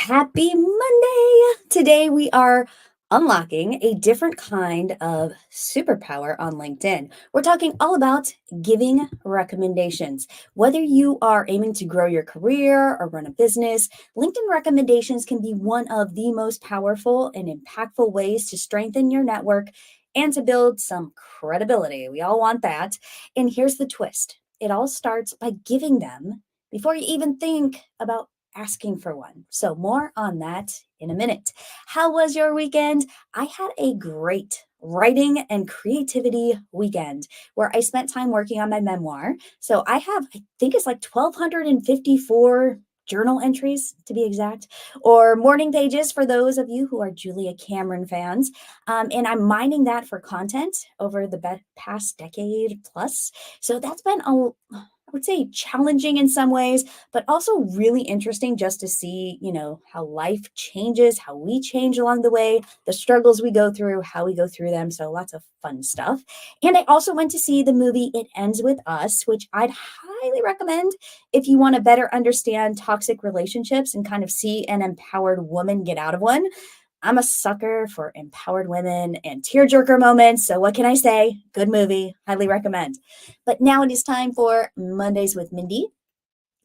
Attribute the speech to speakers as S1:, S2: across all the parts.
S1: Happy Monday! Today we are unlocking a different kind of superpower on LinkedIn. We're talking all about giving recommendations. Whether you are aiming to grow your career or run a business, LinkedIn recommendations can be one of the most powerful and impactful ways to strengthen your network and to build some credibility. We all want that. And here's the twist: it all starts by giving them before you even think about asking for one. So, more on that in a minute. How was your weekend? I had a great writing and creativity weekend where I spent time working on my memoir. So, I think it's like 1,254 journal entries to be exact, or morning pages for those of you who are Julia Cameron fans. And I'm mining that for content over the past decade plus. So that's been I would say challenging in some ways, but also really interesting just to see, how life changes, how we change along the way, the struggles we go through, how we go through them. So lots of fun stuff. And I also went to see the movie It Ends With Us, which I'd highly recommend if you want to better understand toxic relationships and kind of see an empowered woman get out of one. I'm a sucker for empowered women and tearjerker moments. So, what can I say? Good movie. Highly recommend. But now it is time for Mondays with Mindy.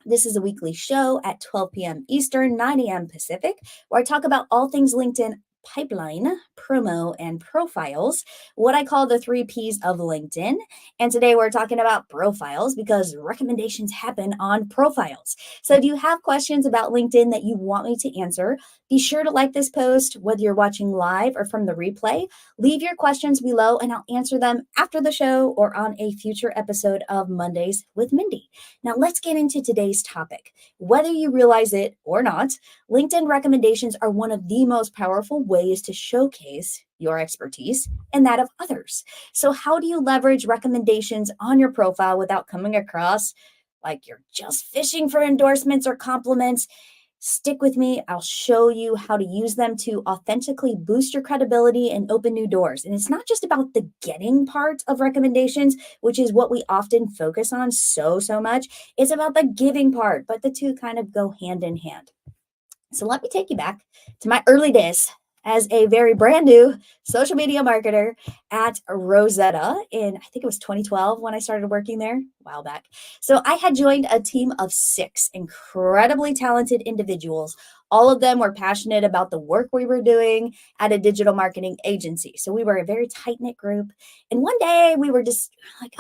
S1: This is a weekly show at 12 p.m. Eastern, 9 a.m. Pacific, where I talk about all things LinkedIn pipeline, promo, and profiles, what I call the three P's of LinkedIn. And today we're talking about profiles because recommendations happen on profiles. So if you have questions about LinkedIn that you want me to answer, be sure to like this post, whether you're watching live or from the replay. Leave your questions below and I'll answer them after the show or on a future episode of Mondays with Mindy. Now, let's get into today's topic. Whether you realize it or not, LinkedIn recommendations are one of the most powerful ways to showcase your expertise and that of others. So, how do you leverage recommendations on your profile without coming across like you're just fishing for endorsements or compliments? Stick with me. I'll show you how to use them to authentically boost your credibility and open new doors. And it's not just about the getting part of recommendations, which is what we often focus on so much. It's about the giving part, but the two kind of go hand in hand. So let me take you back to my early days as a very brand new social media marketer at Rosetta in, I think it was 2012 when I started working there, a while back. So I had joined a team of 6 incredibly talented individuals. All of them were passionate about the work we were doing at a digital marketing agency. So we were a very tight knit group. And one day we were just like,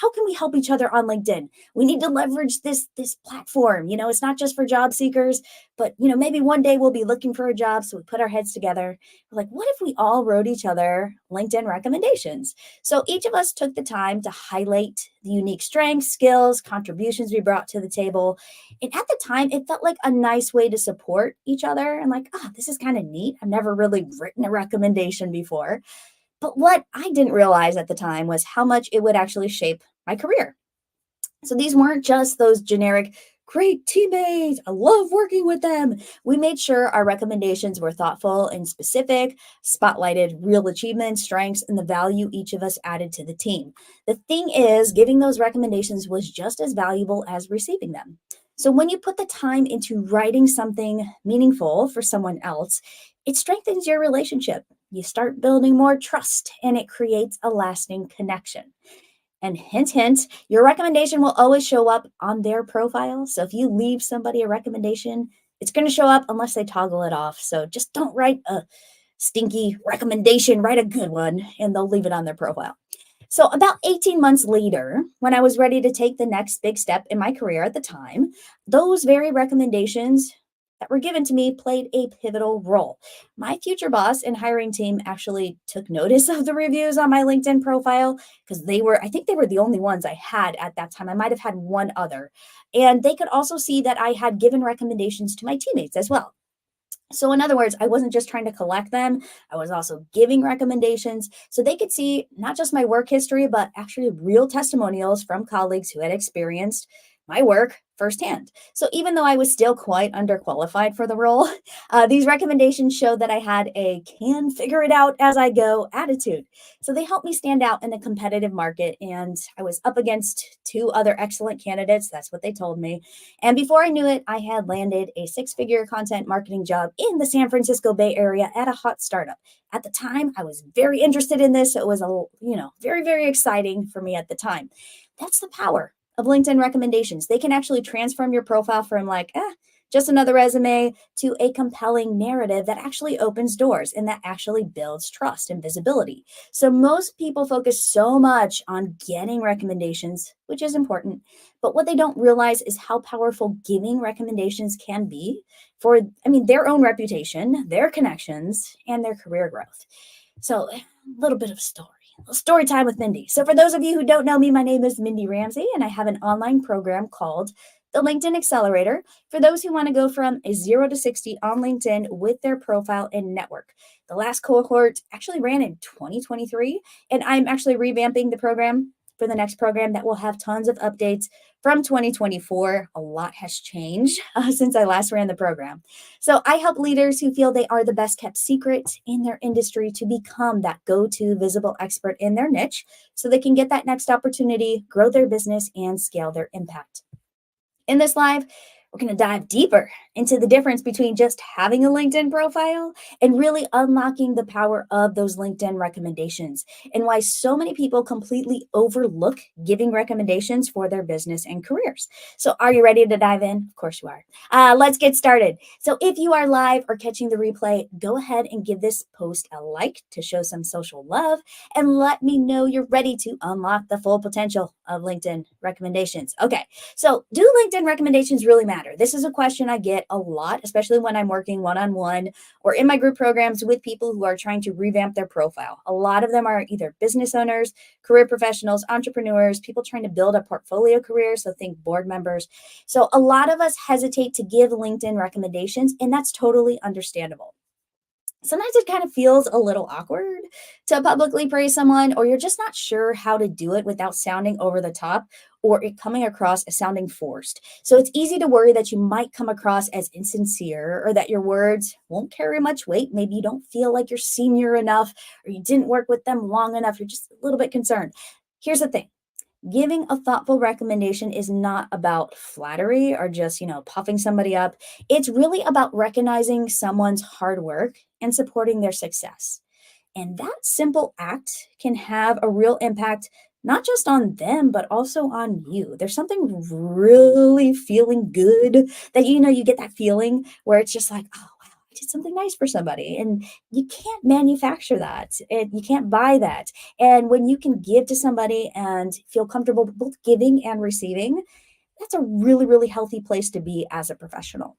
S1: how can we help each other on LinkedIn? We need to leverage this platform. It's not just for job seekers, but maybe one day we'll be looking for a job. So we put our heads together. We're like, what if we all wrote each other LinkedIn recommendations? So each of us took the time to highlight the unique strengths, skills, contributions we brought to the table. And at the time, it felt like a nice way to support each other. And like, this is kind of neat. I've never really written a recommendation before. But what I didn't realize at the time was how much it would actually shape my career. So these weren't just those generic, great teammates, I love working with them. We made sure our recommendations were thoughtful and specific, spotlighted real achievements, strengths, and the value each of us added to the team. The thing is, giving those recommendations was just as valuable as receiving them. So when you put the time into writing something meaningful for someone else, it strengthens your relationship. You start building more trust and it creates a lasting connection. And hint, hint, your recommendation will always show up on their profile. So if you leave somebody a recommendation, it's going to show up unless they toggle it off. So just don't write a stinky recommendation, write a good one, and they'll leave it on their profile. So about 18 months later, when I was ready to take the next big step in my career at the time, those very recommendations that were given to me played a pivotal role. My future boss and hiring team actually took notice of the reviews on my LinkedIn profile because I think they were the only ones I had at that time. I might have had one other. And they could also see that I had given recommendations to my teammates as well. So in other words, I wasn't just trying to collect them. I was also giving recommendations so they could see not just my work history, but actually real testimonials from colleagues who had experienced my work firsthand. So even though I was still quite underqualified for the role, these recommendations showed that I had a can figure it out as I go attitude. So they helped me stand out in a competitive market. And I was up against two other excellent candidates. That's what they told me. And before I knew it, I had landed a six-figure content marketing job in the San Francisco Bay Area at a hot startup. At the time, I was very interested in this. So it was very, very exciting for me at the time. That's the power of LinkedIn recommendations. They can actually transform your profile from just another resume to a compelling narrative that actually opens doors and that actually builds trust and visibility. So most people focus so much on getting recommendations, which is important, but what they don't realize is how powerful giving recommendations can be for, their own reputation, their connections, and their career growth. So, a little bit of story time with Mindy. So, for those of you who don't know me, my name is Mindy Ramsey, and I have an online program called the LinkedIn Accelerator for those who want to go from a 0 to 60 on LinkedIn with their profile and network. The last cohort actually ran in 2023, and I'm actually revamping the program for the next program that will have tons of updates from 2024. A lot has changed since I last ran the program. So I help leaders who feel they are the best kept secret in their industry to become that go-to visible expert in their niche so they can get that next opportunity, grow their business, and scale their impact. In this live, we're going to dive deeper into the difference between just having a LinkedIn profile and really unlocking the power of those LinkedIn recommendations and why so many people completely overlook giving recommendations for their business and careers. So, are you ready to dive in? Of course you are. Let's get started. So, if you are live or catching the replay, go ahead and give this post a like to show some social love and let me know you're ready to unlock the full potential of LinkedIn recommendations. Okay. So, do LinkedIn recommendations really matter? This is a question I get a lot, especially when I'm working one on one or in my group programs with people who are trying to revamp their profile. A lot of them are either business owners, career professionals, entrepreneurs, people trying to build a portfolio career. So, think board members. So, a lot of us hesitate to give LinkedIn recommendations, and that's totally understandable. Sometimes it kind of feels a little awkward to publicly praise someone, or you're just not sure how to do it without sounding over the top or it coming across as sounding forced. So it's easy to worry that you might come across as insincere or that your words won't carry much weight. Maybe you don't feel like you're senior enough or you didn't work with them long enough. You're just a little bit concerned. Here's the thing. Giving a thoughtful recommendation is not about flattery or just, puffing somebody up. It's really about recognizing someone's hard work and supporting their success. And that simple act can have a real impact, not just on them, but also on you. There's something really feeling good that, you get that feeling where it's just like, oh, wow, I did something nice for somebody. And you can't manufacture that. You can't buy that. And when you can give to somebody and feel comfortable both giving and receiving, that's a really, really healthy place to be as a professional.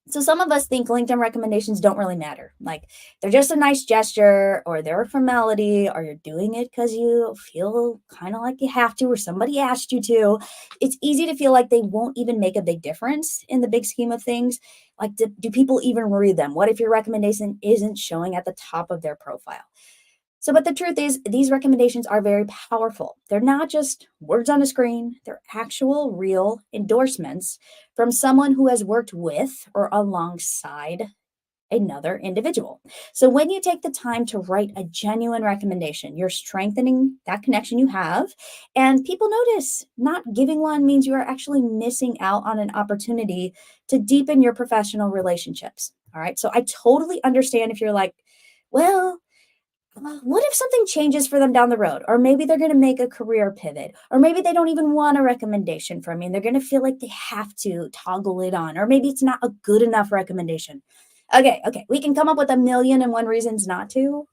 S1: So some of us think LinkedIn recommendations don't really matter. Like they're just a nice gesture or they're a formality or you're doing it because you feel kind of like you have to or somebody asked you to. It's easy to feel like they won't even make a big difference in the big scheme of things. Like do people even read them? What if your recommendation isn't showing at the top of their profile? So, but the truth is, these recommendations are very powerful. They're not just words on a screen, they're actual, real endorsements from someone who has worked with or alongside another individual. So, when you take the time to write a genuine recommendation, you're strengthening that connection you have, and people notice. Not giving one means you are actually missing out on an opportunity to deepen your professional relationships. All right. So, I totally understand if you're like, well, what if something changes for them down the road? Or maybe they're going to make a career pivot, or maybe they don't even want a recommendation from me and they're going to feel like they have to toggle it on, or maybe it's not a good enough recommendation. Okay, we can come up with a million and one reasons not to.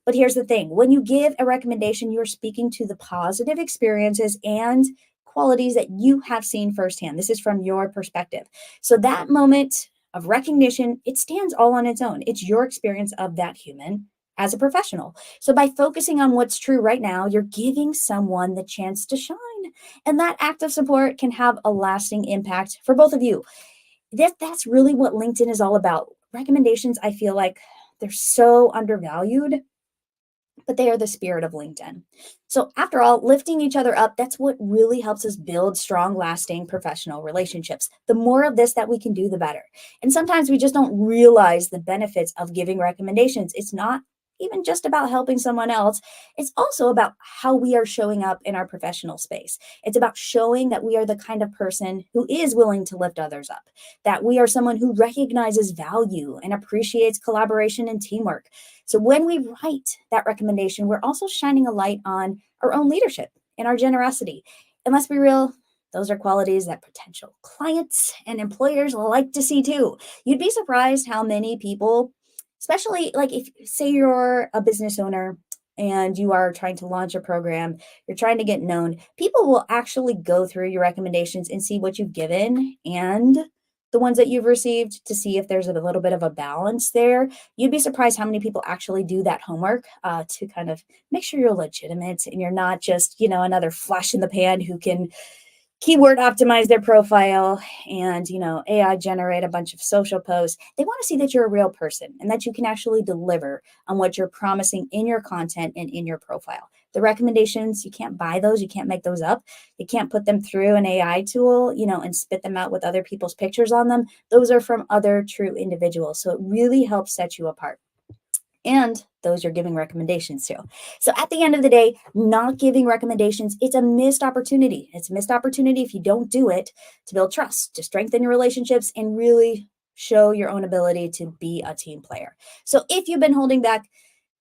S1: But here's the thing, when you give a recommendation, you're speaking to the positive experiences and qualities that you have seen firsthand. This is from your perspective. So that moment of recognition, it stands all on its own. It's your experience of that human as a professional. So by focusing on what's true right now, you're giving someone the chance to shine. And that act of support can have a lasting impact for both of you. That's really what LinkedIn is all about. Recommendations, I feel like they're so undervalued but they are the spirit of LinkedIn. So, after all, lifting each other up, that's what really helps us build strong, lasting professional relationships. The more of this that we can do, the better. And sometimes we just don't realize the benefits of giving recommendations. It's not even just about helping someone else, it's also about how we are showing up in our professional space. It's about showing that we are the kind of person who is willing to lift others up, that we are someone who recognizes value and appreciates collaboration and teamwork. So when we write that recommendation, we're also shining a light on our own leadership and our generosity. And let's be real, those are qualities that potential clients and employers like to see too. You'd be surprised how many people, especially like if say you're a business owner and you are trying to launch a program, you're trying to get known, people will actually go through your recommendations and see what you've given and the ones that you've received to see if there's a little bit of a balance there. You'd be surprised how many people actually do that homework to kind of make sure you're legitimate and you're not just, another flash in the pan who can keyword optimize their profile and AI generate a bunch of social posts. They want to see that you're a real person and that you can actually deliver on what you're promising in your content and in your profile. The recommendations, you can't buy those, you can't make those up, you can't put them through an AI tool, and spit them out with other people's pictures on them. Those are from other true individuals, so it really helps set you apart, and those you're giving recommendations to. So at the end of the day, not giving recommendations, it's a missed opportunity. It's a missed opportunity if you don't do it to build trust, to strengthen your relationships, and really show your own ability to be a team player. So if you've been holding back,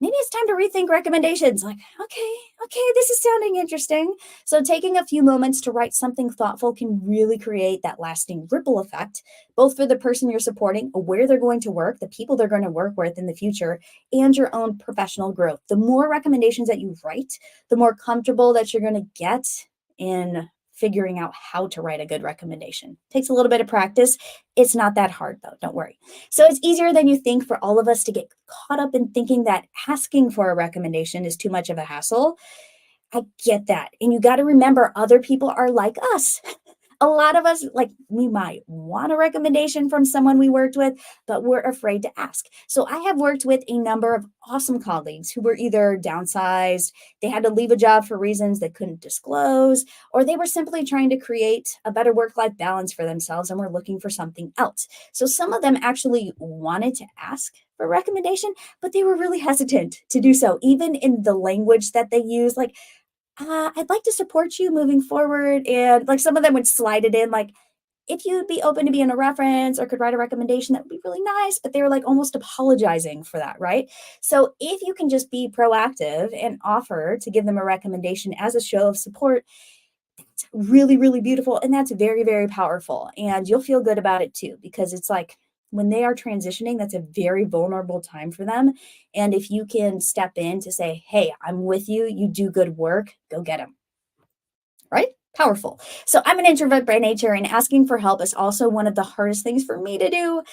S1: maybe it's time to rethink recommendations. Like, okay, this is sounding interesting. So, taking a few moments to write something thoughtful can really create that lasting ripple effect, both for the person you're supporting, where they're going to work, the people they're going to work with in the future, and your own professional growth. The more recommendations that you write, the more comfortable that you're going to get in figuring out how to write a good recommendation. Takes a little bit of practice. It's not that hard, though. Don't worry. So it's easier than you think for all of us to get caught up in thinking that asking for a recommendation is too much of a hassle. I get that. And you got to remember, other people are like us. A lot of us, like, we might want a recommendation from someone we worked with, but we're afraid to ask. So I have worked with a number of awesome colleagues who were either downsized, they had to leave a job for reasons they couldn't disclose, or they were simply trying to create a better work-life balance for themselves and were looking for something else. So some of them actually wanted to ask for recommendation, but they were really hesitant to do so, even in the language that they use. Like, I'd like to support you moving forward. And like some of them would slide it in, like, if you'd be open to being a reference or could write a recommendation, that would be really nice. But they were like almost apologizing for that, right? So if you can just be proactive and offer to give them a recommendation as a show of support, it's really, really beautiful. And that's very, very powerful. And you'll feel good about it too, because it's like when they are transitioning, that's a very vulnerable time for them. And if you can step in to say, hey, I'm with you, you do good work, go get them, right? Powerful. So I'm an introvert by nature, and asking for help is also one of the hardest things for me to do.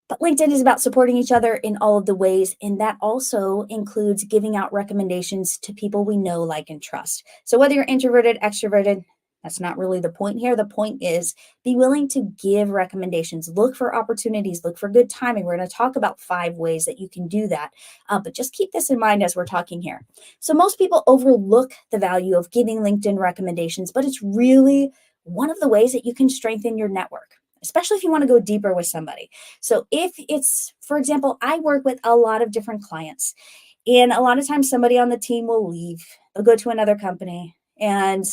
S1: But LinkedIn is about supporting each other in all of the ways, and that also includes giving out recommendations to people we know, like, and trust. So whether you're introverted, extroverted, that's not really the point here. The point is be willing to give recommendations. Look for opportunities, look for good timing. We're going to talk about 5 ways that you can do that. But just keep this in mind as we're talking here. So most people overlook the value of giving LinkedIn recommendations, but it's really one of the ways that you can strengthen your network, especially if you want to go deeper with somebody. So if it's, for example, I work with a lot of different clients, and a lot of times somebody on the team will leave, they'll go to another company. And,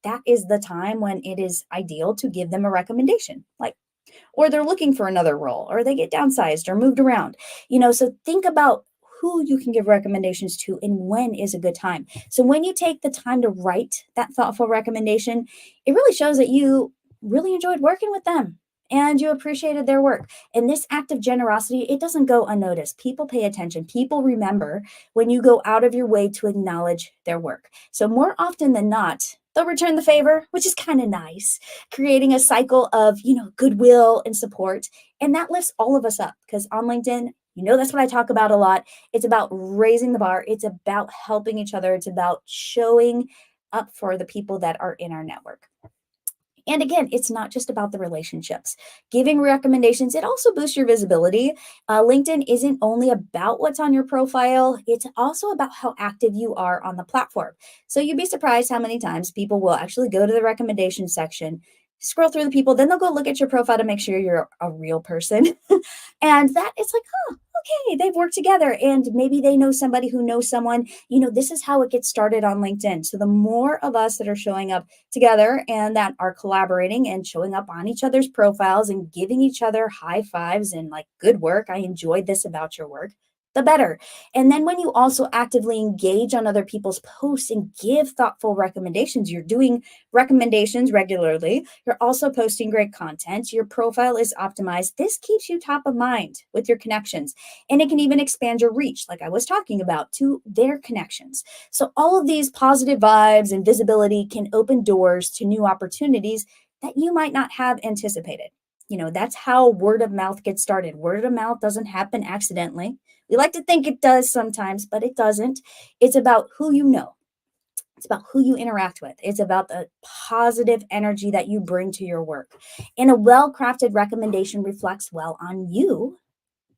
S1: that is the time when it is ideal to give them a recommendation. Like, or they're looking for another role, or they get downsized or moved around. So think about who you can give recommendations to and when is a good time. So when you take the time to write that thoughtful recommendation, it really shows that you really enjoyed working with them and you appreciated their work. And this act of generosity, it doesn't go unnoticed. People pay attention. People remember when you go out of your way to acknowledge their work. So more often than not, they'll return the favor, which is kind of nice, creating a cycle of, goodwill and support. And that lifts all of us up, because on LinkedIn, that's what I talk about a lot. It's about raising the bar. It's about helping each other. It's about showing up for the people that are in our network. And again, it's not just about the relationships. Giving recommendations, it also boosts your visibility. LinkedIn isn't only about what's on your profile, it's also about how active you are on the platform. So you'd be surprised how many times people will actually go to the recommendation section, scroll through the people, then they'll go look at your profile to make sure you're a real person. And that it's like, oh, okay, they've worked together and maybe they know somebody who knows someone. This is how it gets started on LinkedIn. So the more of us that are showing up together and that are collaborating and showing up on each other's profiles and giving each other high fives and like, good work, I enjoyed this about your work, the better. And then when you also actively engage on other people's posts and give thoughtful recommendations, you're doing recommendations regularly, you're also posting great content, your profile is optimized. This keeps you top of mind with your connections, and it can even expand your reach, like I was talking about, to their connections. So all of these positive vibes and visibility can open doors to new opportunities that you might not have anticipated. That's how word of mouth gets started. Word of mouth doesn't happen accidentally. We like to think it does sometimes, but it doesn't. It's about who you know. It's about who you interact with. It's about the positive energy that you bring to your work. And a well crafted recommendation reflects well on you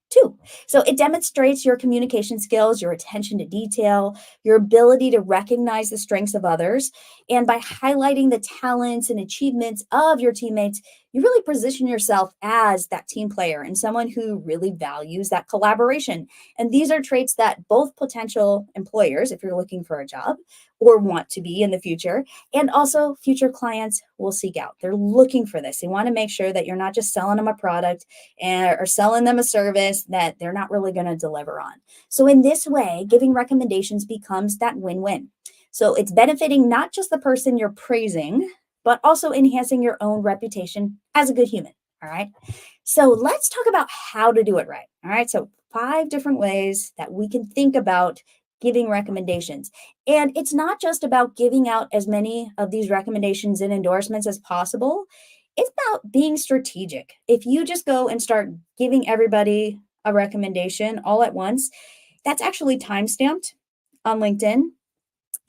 S1: too. So it demonstrates your communication skills, your attention to detail, your ability to recognize the strengths of others. And by highlighting the talents and achievements of your teammates, you really position yourself as that team player and someone who really values that collaboration. And these are traits that both potential employers, if you're looking for a job or want to be in the future, and also future clients will seek out. They're looking for this. They want to make sure that you're not just selling them a product or selling them a service that they're not really going to deliver on. So in this way, giving recommendations becomes that win-win. So it's benefiting not just the person you're praising, but also enhancing your own reputation as a good human. All right. So let's talk about how to do it right. All right. So 5 different ways that we can think about giving recommendations. And it's not just about giving out as many of these recommendations and endorsements as possible. It's about being strategic. If you just go and start giving everybody a recommendation all at once, that's actually time stamped on LinkedIn.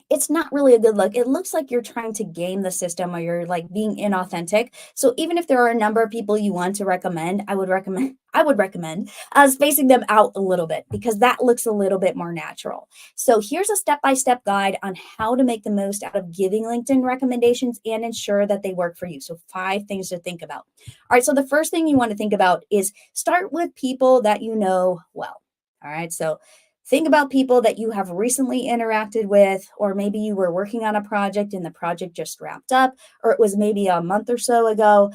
S1: It's not really a good look. It looks like you're trying to game the system or you're like being inauthentic. So even if there are a number of people you want to recommend, I would recommend spacing them out a little bit because that looks a little bit more natural. So here's a step-by-step guide on how to make the most out of giving LinkedIn recommendations and ensure that they work for you. So 5 things to think about. All right, so the first thing you want to think about is start with people that you know well. All right, so think about people that you have recently interacted with, or maybe you were working on a project and the project just wrapped up, or it was maybe a month or so ago.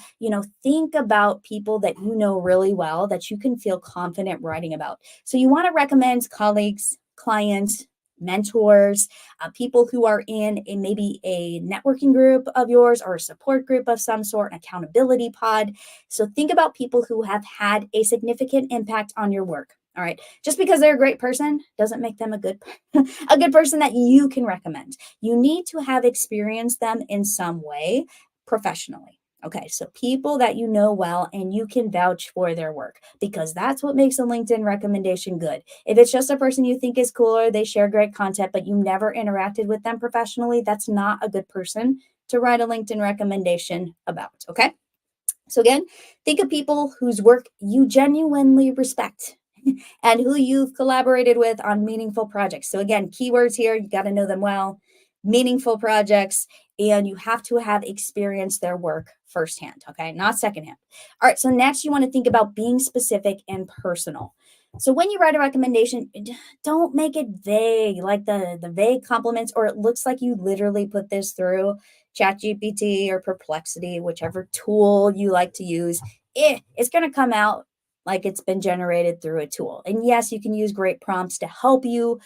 S1: Think about people that you know really well that you can feel confident writing about. So you want to recommend colleagues, clients, mentors, people who are in maybe a networking group of yours or a support group of some sort, an accountability pod. So think about people who have had a significant impact on your work. All right. Just because they're a great person doesn't make them a good a good person that you can recommend. You need to have experienced them in some way professionally. Okay, so people that you know well and you can vouch for their work because that's what makes a LinkedIn recommendation good. If it's just a person you think is cool or they share great content, but you never interacted with them professionally, that's not a good person to write a LinkedIn recommendation about. Okay. So again, think of people whose work you genuinely respect and who you've collaborated with on meaningful projects. So again, keywords here, you got to know them well, meaningful projects, and you have to have experienced their work firsthand, okay? Not secondhand. All right, so next you want to think about being specific and personal. So when you write a recommendation, don't make it vague, like the vague compliments, or it looks like you literally put this through ChatGPT or Perplexity, whichever tool you like to use. It's going to come out like it's been generated through a tool. And yes, you can use great prompts to help you,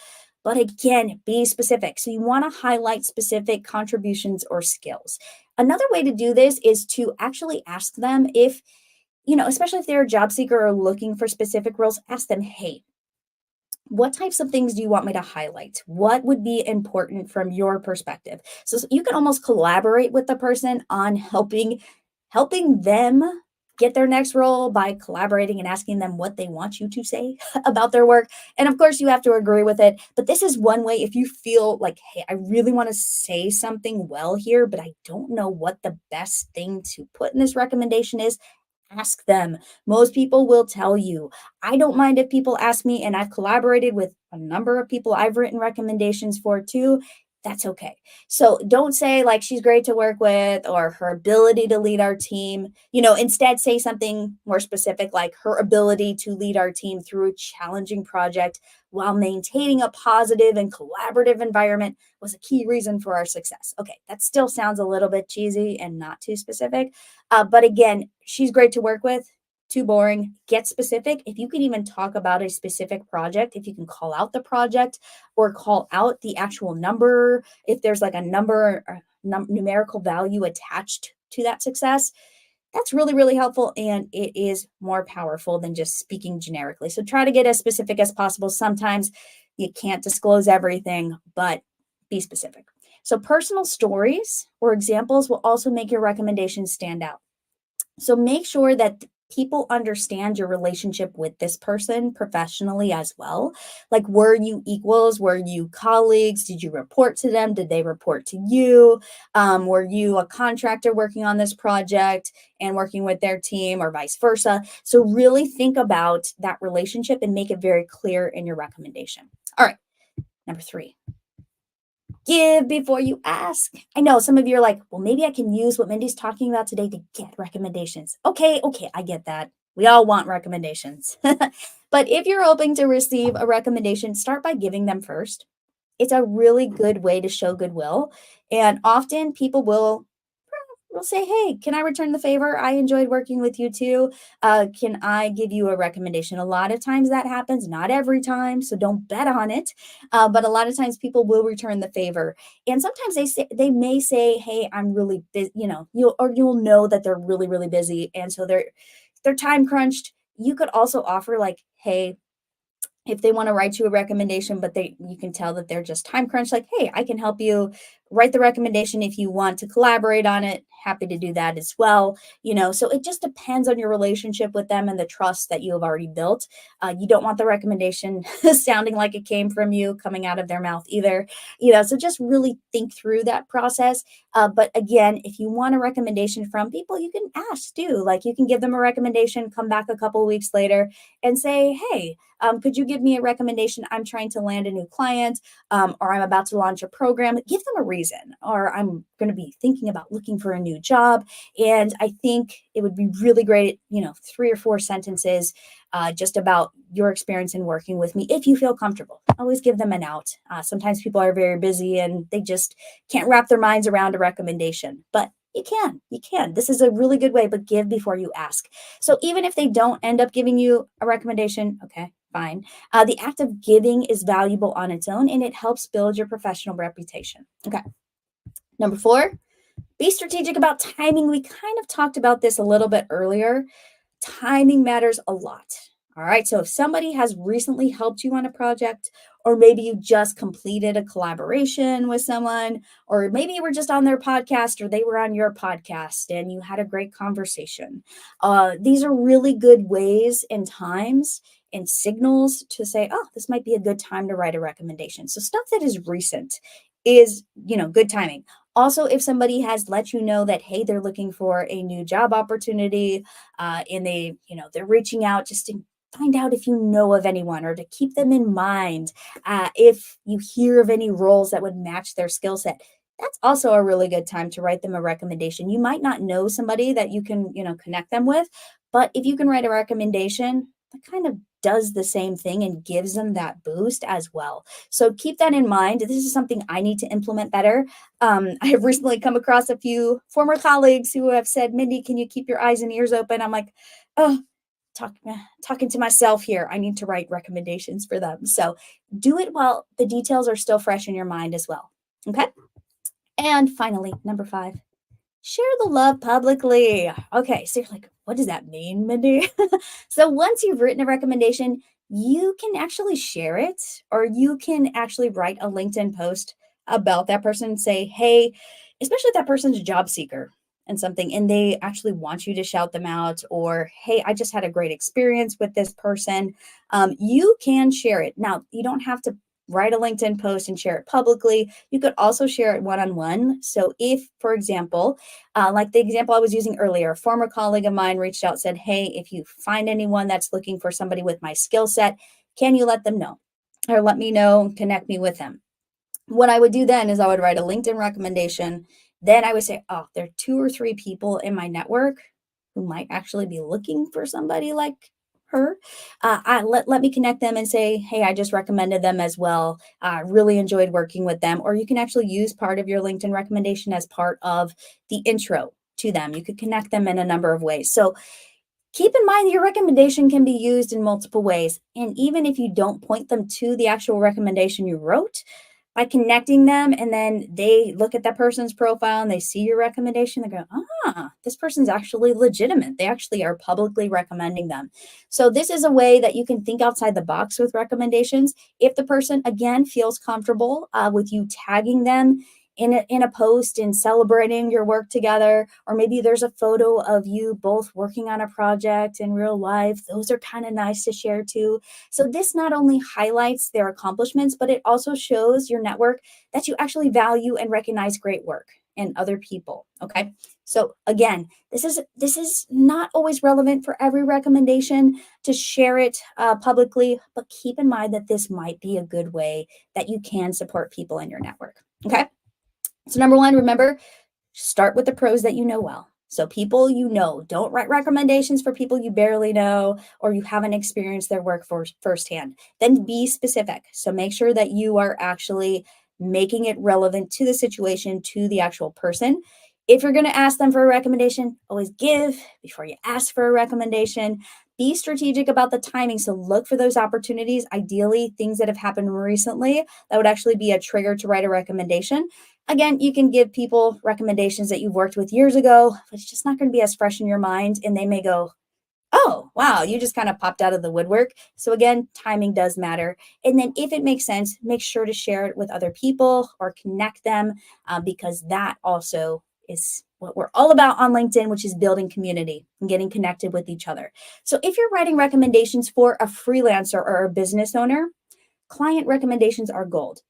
S1: but again, be specific. So you want to highlight specific contributions or skills. Another way to do this is to actually ask them if, especially if they're a job seeker or looking for specific roles, ask them, hey, what types of things do you want me to highlight? What would be important from your perspective? So you can almost collaborate with the person on helping them get their next role by collaborating and asking them what they want you to say about their work. And of course, you have to agree with it. But this is one way if you feel like, hey, I really want to say something well here, but I don't know what the best thing to put in this recommendation is. Ask them. Most people will tell you. I don't mind if people ask me, and I've collaborated with a number of people I've written recommendations for too. That's okay. So don't say like she's great to work with or her ability to lead our team. Instead say something more specific like her ability to lead our team through a challenging project while maintaining a positive and collaborative environment was a key reason for our success. Okay, that still sounds a little bit cheesy and not too specific. But again, she's great to work with. Too boring. Get specific. If you can even talk about a specific project, if you can call out the project or call out the actual number, if there's like a number or numerical value attached to that success, that's really, really helpful. And it is more powerful than just speaking generically. So try to get as specific as possible. Sometimes you can't disclose everything, but be specific. So personal stories or examples will also make your recommendations stand out. So make sure that people understand your relationship with this person professionally as well. Like, were you equals? Were you colleagues? Did you report to them? Did they report to you? Were you a contractor working on this project and working with their team or vice versa? So really think about that relationship and make it very clear in your recommendation. All right, number 3. Give before you ask. I know some of you are like, well, maybe I can use what Mindy's talking about today to get recommendations. Okay, I get that. We all want recommendations. But if you're hoping to receive a recommendation, start by giving them first. It's a really good way to show goodwill. And often people will say, hey, can I return the favor? I enjoyed working with you too. Can I give you a recommendation? A lot of times that happens, not every time, so don't bet on it. But a lot of times people will return the favor. And sometimes they may say, hey, I'm really busy, you'll know that they're really, really busy. And so they're time crunched. You could also offer like, hey, if they want to write you a recommendation, but you can tell that they're just time crunched, like, hey, I can help you write the recommendation if you want to collaborate on it. Happy to do that as well. So it just depends on your relationship with them and the trust that you have already built. You don't want the recommendation sounding like it came from you, coming out of their mouth either. So just really think through that process. But again, if you want a recommendation from people, you can ask too. Like you can give them a recommendation, come back a couple of weeks later and say, hey, could you give me a recommendation? I'm trying to land a new client, or I'm about to launch a program. Give them a reason, or I'm going to be thinking about looking for a new job. And I think it would be really great, 3 or 4 sentences just about your experience in working with me if you feel comfortable. Always give them an out. Sometimes people are very busy and they just can't wrap their minds around a recommendation, but you can. This is a really good way, but give before you ask. So even if they don't end up giving you a recommendation, okay, fine. The act of giving is valuable on its own and it helps build your professional reputation. Okay. Number 4, be strategic about timing. We kind of talked about this a little bit earlier. Timing matters a lot. All right. So if somebody has recently helped you on a project, or maybe you just completed a collaboration with someone, or maybe you were just on their podcast or they were on your podcast and you had a great conversation. These are really good ways and times and signals to say, oh, this might be a good time to write a recommendation. So stuff that is recent is, good timing. Also, if somebody has let you know that, hey, they're looking for a new job opportunity, and they're reaching out just to find out if you know of anyone or to keep them in mind. If you hear of any roles that would match their skill set, that's also a really good time to write them a recommendation. You might not know somebody that you can, connect them with, but if you can write a recommendation, that kind of does the same thing and gives them that boost as well. So keep that in mind. This is something I need to implement better. I have recently come across a few former colleagues who have said, Mindy, can you keep your eyes and ears open? I'm like, oh, talking to myself here. I need to write recommendations for them. So do it while the details are still fresh in your mind as well. Okay. And finally, number 5, share the love publicly. Okay, so you're like, what does that mean, Mindy? So once you've written a recommendation, you can actually share it, or you can actually write a LinkedIn post about that person and say, hey, especially if that person's a job seeker and something and they actually want you to shout them out, or hey, I just had a great experience with this person, you can share it. Now, you don't have to write a LinkedIn post and share it publicly. You could also share it one-on-one. So if, for example, like the example I was using earlier, a former colleague of mine reached out, said, hey, if you find anyone that's looking for somebody with my skill set, can you let them know, or let me know, connect me with them? What I would do then is I would write a LinkedIn recommendation. Then I would say, oh, there are 2 or 3 people in my network who might actually be looking for somebody like her. Let me connect them and say, hey, I just recommended them as well. I really enjoyed working with them. Or you can actually use part of your LinkedIn recommendation as part of the intro to them. You could connect them in a number of ways. So keep in mind your recommendation can be used in multiple ways. And even if you don't point them to the actual recommendation you wrote, by connecting them and then they look at that person's profile and they see your recommendation, they go, this person's actually legitimate. They actually are publicly recommending them. So this is a way that you can think outside the box with recommendations. If the person, again, feels comfortable with you tagging them in a post and celebrating your work together, or maybe there's a photo of you both working on a project in real life, those are kind of nice to share too. So this not only highlights their accomplishments, but it also shows your network that you actually value and recognize great work in other people. Okay. So again, this is not always relevant for every recommendation to share it publicly, but keep in mind that this might be a good way that you can support people in your network. Okay. So number one, remember, start with the pros that you know well. So people you know, don't write recommendations for people you barely know or you haven't experienced their work firsthand. Then be specific. So make sure that you are actually making it relevant to the situation, to the actual person. If you're going to ask them for a recommendation, always give before you ask for a recommendation. Be strategic about the timing. So look for those opportunities, ideally things that have happened recently that would actually be a trigger to write a recommendation. Again, you can give people recommendations that you've worked with years ago, but it's just not going to be as fresh in your mind. And they may go, oh, wow, you just kind of popped out of the woodwork. So again, timing does matter. And then if it makes sense, make sure to share it with other people or connect them because that also is what we're all about on LinkedIn, which is building community and getting connected with each other. So if you're writing recommendations for a freelancer or a business owner, client recommendations are gold.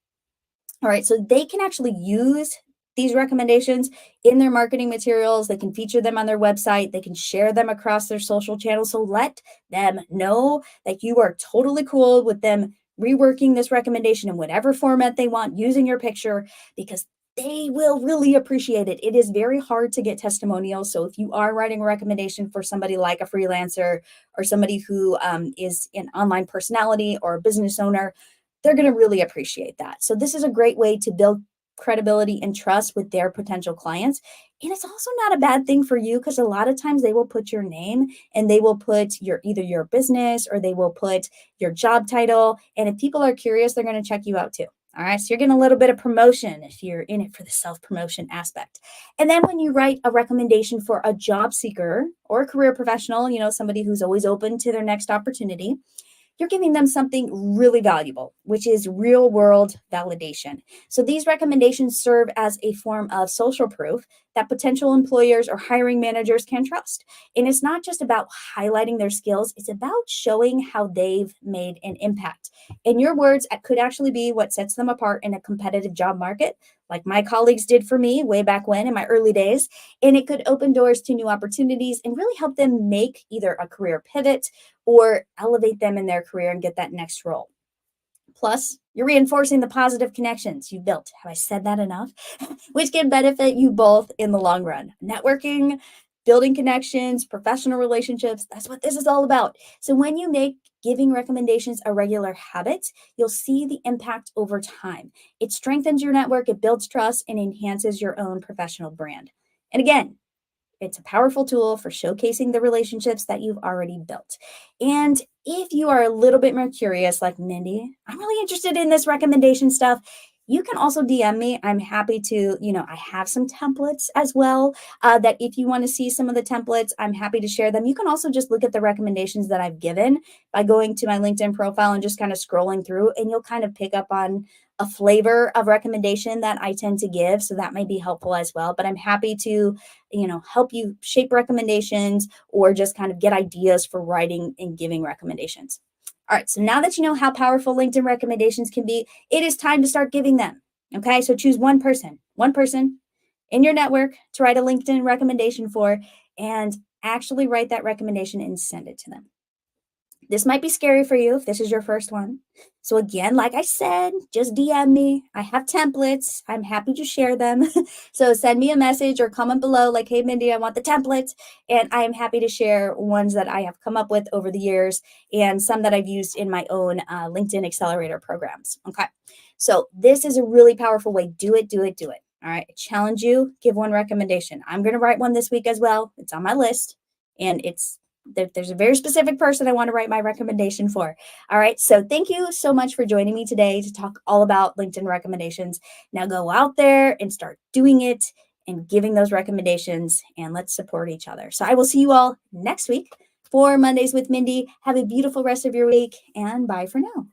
S1: All right, so they can actually use these recommendations in their marketing materials. They can feature them on their website. They can share them across their social channels. So let them know that you are totally cool with them reworking this recommendation in whatever format they want, using your picture, because they will really appreciate it. It is very hard to get testimonials. So if you are writing a recommendation for somebody like a freelancer or somebody who is an online personality or a business owner, they're going to really appreciate that. So this is a great way to build credibility and trust with their potential clients. And it's also not a bad thing for you because a lot of times they will put your name and they will put your either your business or they will put your job title. And if people are curious, they're going to check you out too. All right. So you're getting a little bit of promotion if you're in it for the self-promotion aspect. And then when you write a recommendation for a job seeker or a career professional, somebody who's always open to their next opportunity, you're giving them something really valuable, which is real world validation. So these recommendations serve as a form of social proof that potential employers or hiring managers can trust. And it's not just about highlighting their skills, it's about showing how they've made an impact. In your words, it could actually be what sets them apart in a competitive job market, like my colleagues did for me way back when in my early days. And it could open doors to new opportunities and really help them make either a career pivot or elevate them in their career and get that next role. Plus, you're reinforcing the positive connections you've built. Have I said that enough? Which can benefit you both in the long run. Networking, building connections, professional relationships, that's what this is all about. So when you make giving recommendations a regular habit, you'll see the impact over time. It strengthens your network, it builds trust, and enhances your own professional brand. And again, it's a powerful tool for showcasing the relationships that you've already built. And if you are a little bit more curious, like Mindy, I'm really interested in this recommendation stuff. You can also DM me. I'm happy to, I have some templates as well that if you want to see some of the templates, I'm happy to share them. You can also just look at the recommendations that I've given by going to my LinkedIn profile and just kind of scrolling through, and you'll kind of pick up on a flavor of recommendation that I tend to give. So that might be helpful as well. But I'm happy to, help you shape recommendations or just kind of get ideas for writing and giving recommendations. All right. So now that you know how powerful LinkedIn recommendations can be, it is time to start giving them. Okay. So choose one person in your network to write a LinkedIn recommendation for, and actually write that recommendation and send it to them. This might be scary for you if this is your first one. So, again, like I said, just DM me. I have templates. I'm happy to share them. So, send me a message or comment below, like, hey, Mindy, I want the templates. And I am happy to share ones that I have come up with over the years and some that I've used in my own LinkedIn Accelerator programs. Okay. So, this is a really powerful way. Do it, do it, do it. All right. I challenge you, give one recommendation. I'm going to write one this week as well. It's on my list. And there's a very specific person I want to write my recommendation for. All right. So thank you so much for joining me today to talk all about LinkedIn recommendations. Now go out there and start doing it and giving those recommendations, and let's support each other. So I will see you all next week for Mondays with Mindy. Have a beautiful rest of your week, and bye for now.